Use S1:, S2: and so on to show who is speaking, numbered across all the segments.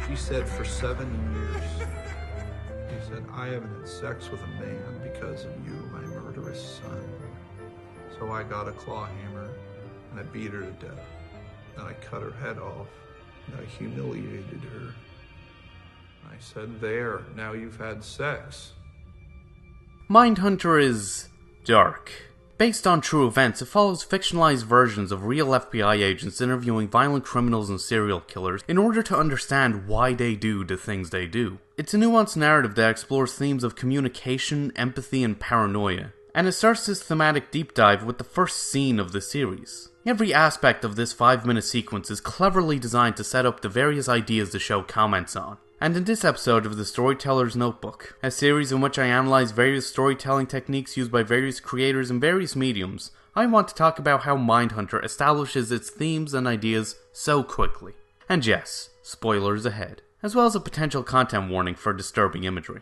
S1: She said for 7 years. He said, I haven't had sex with a man because of you, my murderous son. So I got a claw hammer and I beat her to death. Then I cut her head off and I humiliated her. I said, there, now you've had sex.
S2: Mindhunter is dark. Based on true events, it follows fictionalized versions of real FBI agents interviewing violent criminals and serial killers in order to understand why they do the things they do. It's a nuanced narrative that explores themes of communication, empathy, and paranoia, and it starts this thematic deep dive with the first scene of the series. Every aspect of this 5-minute sequence is cleverly designed to set up the various ideas the show comments on. And in this episode of the Storyteller's Notebook, a series in which I analyze various storytelling techniques used by various creators in various mediums, I want to talk about how Mindhunter establishes its themes and ideas so quickly. And yes, spoilers ahead, as well as a potential content warning for disturbing imagery.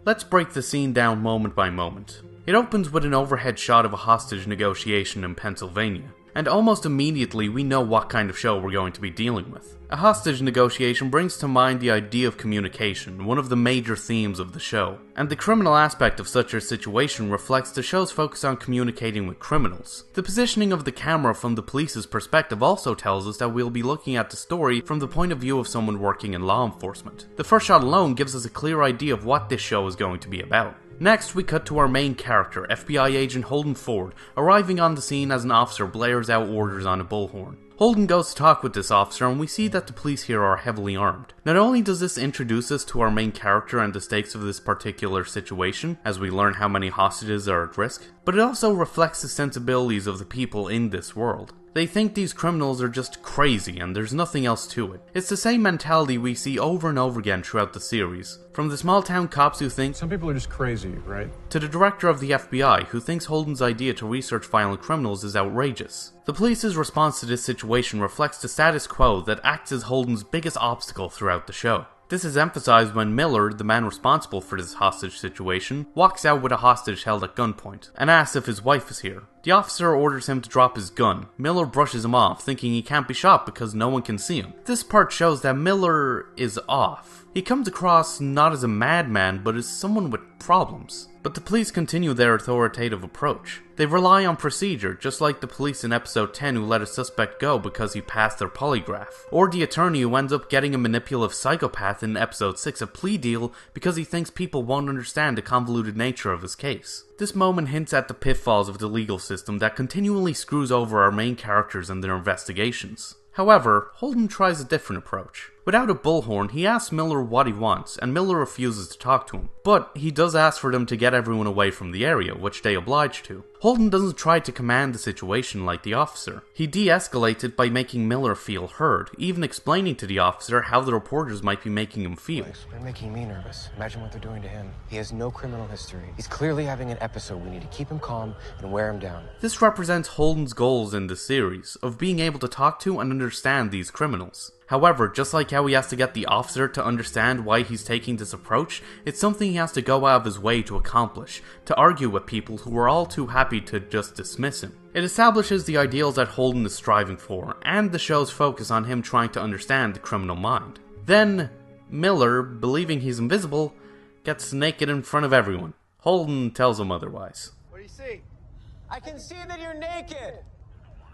S2: Let's break the scene down moment by moment. It opens with an overhead shot of a hostage negotiation in Pennsylvania, and almost immediately we know what kind of show we're going to be dealing with. A hostage negotiation brings to mind the idea of communication, one of the major themes of the show, and the criminal aspect of such a situation reflects the show's focus on communicating with criminals. The positioning of the camera from the police's perspective also tells us that we'll be looking at the story from the point of view of someone working in law enforcement. The first shot alone gives us a clear idea of what this show is going to be about. Next, we cut to our main character, FBI agent Holden Ford, arriving on the scene as an officer blares out orders on a bullhorn. Holden goes to talk with this officer and we see that the police here are heavily armed. Not only does this introduce us to our main character and the stakes of this particular situation, as we learn how many hostages are at risk, but it also reflects the sensibilities of the people in this world. They think these criminals are just crazy and there's nothing else to it. It's the same mentality we see over and over again throughout the series. From the small town cops who think
S3: some people are just crazy, right?
S2: To the director of the FBI who thinks Holden's idea to research violent criminals is outrageous. The police's response to this situation reflects the status quo that acts as Holden's biggest obstacle throughout the show. This is emphasized when Miller, the man responsible for this hostage situation, walks out with a hostage held at gunpoint, and asks if his wife is here. The officer orders him to drop his gun. Miller brushes him off, thinking he can't be shot because no one can see him. This part shows that Miller is off. He comes across not as a madman, but as someone with problems. But the police continue their authoritative approach. They rely on procedure, just like the police in episode 10 who let a suspect go because he passed their polygraph. Or the attorney who ends up getting a manipulative psychopath in episode 6 a plea deal because he thinks people won't understand the convoluted nature of his case. This moment hints at the pitfalls of the legal system that continually screws over our main characters and their investigations. However, Holden tries a different approach. Without a bullhorn, he asks Miller what he wants, and Miller refuses to talk to him. But he does ask for them to get everyone away from the area, which they oblige to. Holden doesn't try to command the situation like the officer. He de-escalates it by making Miller feel heard, even explaining to the officer how the reporters might be making him feel.
S4: They're making me nervous. Imagine what they're doing to him. He has no criminal history. He's clearly having an episode. We need to keep him calm and wear him down.
S2: This represents Holden's goals in the series, of being able to talk to and understand these criminals. However, just like how he has to get the officer to understand why he's taking this approach, it's something he has to go out of his way to accomplish, to argue with people who are all too happy to just dismiss him. It establishes the ideals that Holden is striving for, and the show's focus on him trying to understand the criminal mind. Then, Miller, believing he's invisible, gets naked in front of everyone. Holden tells him otherwise.
S4: What do you see? I can see that you're naked!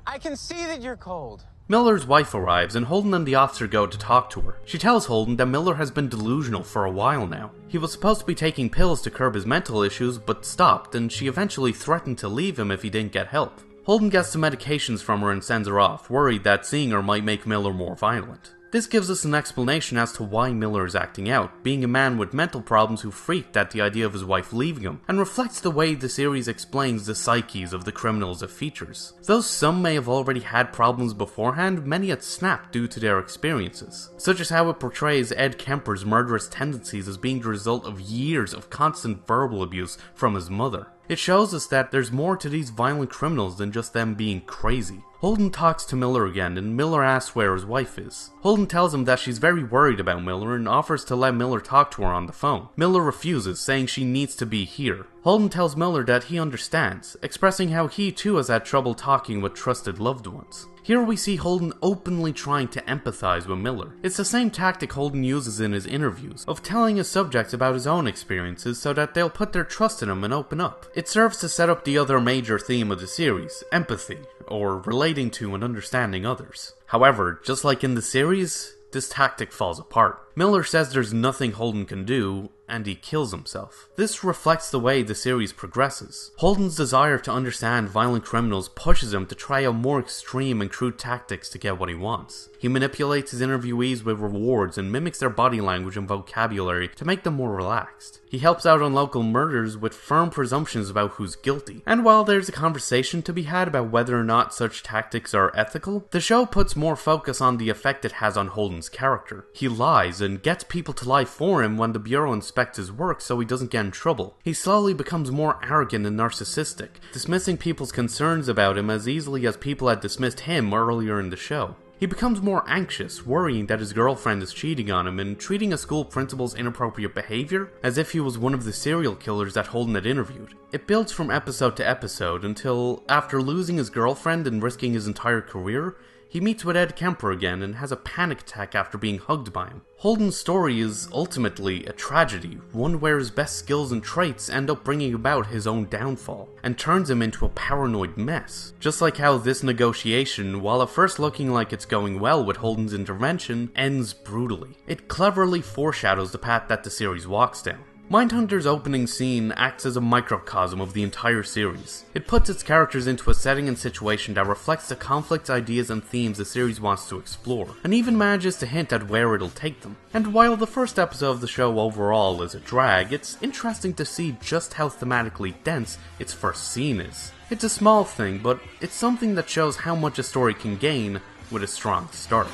S4: I can see that you're cold!
S2: Miller's wife arrives and Holden and the officer go to talk to her. She tells Holden that Miller has been delusional for a while now. He was supposed to be taking pills to curb his mental issues but stopped, and she eventually threatened to leave him if he didn't get help. Holden gets the medications from her and sends her off, worried that seeing her might make Miller more violent. This gives us an explanation as to why Miller is acting out, being a man with mental problems who freaked at the idea of his wife leaving him, and reflects the way the series explains the psyches of the criminals it features. Though some may have already had problems beforehand, many had snapped due to their experiences, such as how it portrays Ed Kemper's murderous tendencies as being the result of years of constant verbal abuse from his mother. It shows us that there's more to these violent criminals than just them being crazy. Holden talks to Miller again, and Miller asks where his wife is. Holden tells him that she's very worried about Miller and offers to let Miller talk to her on the phone. Miller refuses, saying she needs to be here. Holden tells Miller that he understands, expressing how he too has had trouble talking with trusted loved ones. Here we see Holden openly trying to empathize with Miller. It's the same tactic Holden uses in his interviews, of telling his subjects about his own experiences so that they'll put their trust in him and open up. It serves to set up the other major theme of the series, empathy, or relating to and understanding others. However, just like in the series, this tactic falls apart. Miller says there's nothing Holden can do, and he kills himself. This reflects the way the series progresses. Holden's desire to understand violent criminals pushes him to try out more extreme and crude tactics to get what he wants. He manipulates his interviewees with rewards and mimics their body language and vocabulary to make them more relaxed. He helps out on local murders with firm presumptions about who's guilty. And while there's a conversation to be had about whether or not such tactics are ethical, the show puts more focus on the effect it has on Holden's character. He lies and gets people to lie for him when the Bureau inspects his work so he doesn't get in trouble. He slowly becomes more arrogant and narcissistic, dismissing people's concerns about him as easily as people had dismissed him earlier in the show. He becomes more anxious, worrying that his girlfriend is cheating on him and treating a school principal's inappropriate behavior as if he was one of the serial killers that Holden had interviewed. It builds from episode to episode until, after losing his girlfriend and risking his entire career, he meets with Ed Kemper again and has a panic attack after being hugged by him. Holden's story is ultimately a tragedy, one where his best skills and traits end up bringing about his own downfall, and turns him into a paranoid mess. Just like how this negotiation, while at first looking like it's going well with Holden's intervention, ends brutally. It cleverly foreshadows the path that the series walks down. Mindhunter's opening scene acts as a microcosm of the entire series. It puts its characters into a setting and situation that reflects the conflicts, ideas, and themes the series wants to explore, and even manages to hint at where it'll take them. And while the first episode of the show overall is a drag, it's interesting to see just how thematically dense its first scene is. It's a small thing, but it's something that shows how much a story can gain with a strong start.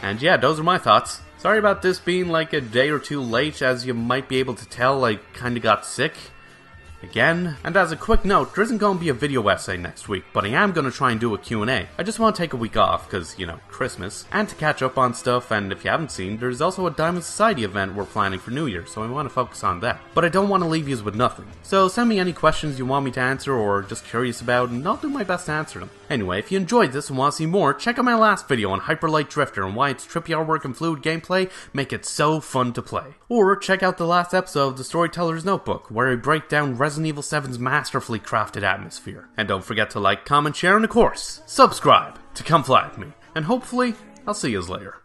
S2: And yeah, those are my thoughts. Sorry about this being like a day or two late, as you might be able to tell I kinda got sick. Again. And as a quick note, there isn't going to be a video essay next week, but I am going to try and do a Q&A. I just want to take a week off, because, you know, Christmas, and to catch up on stuff, and if you haven't seen, there's also a Diamond Society event we're planning for New Year, so I want to focus on that. But I don't want to leave you with nothing. So send me any questions you want me to answer, or just curious about, and I'll do my best to answer them. Anyway, if you enjoyed this and want to see more, check out my last video on Hyperlight Drifter and why its trippy artwork and fluid gameplay make it so fun to play. Or check out the last episode of the Storyteller's Notebook, where I break down Resident Evil 7's masterfully crafted atmosphere. And don't forget to like, comment, share, and of course, subscribe to come fly with me. And hopefully, I'll see yous later.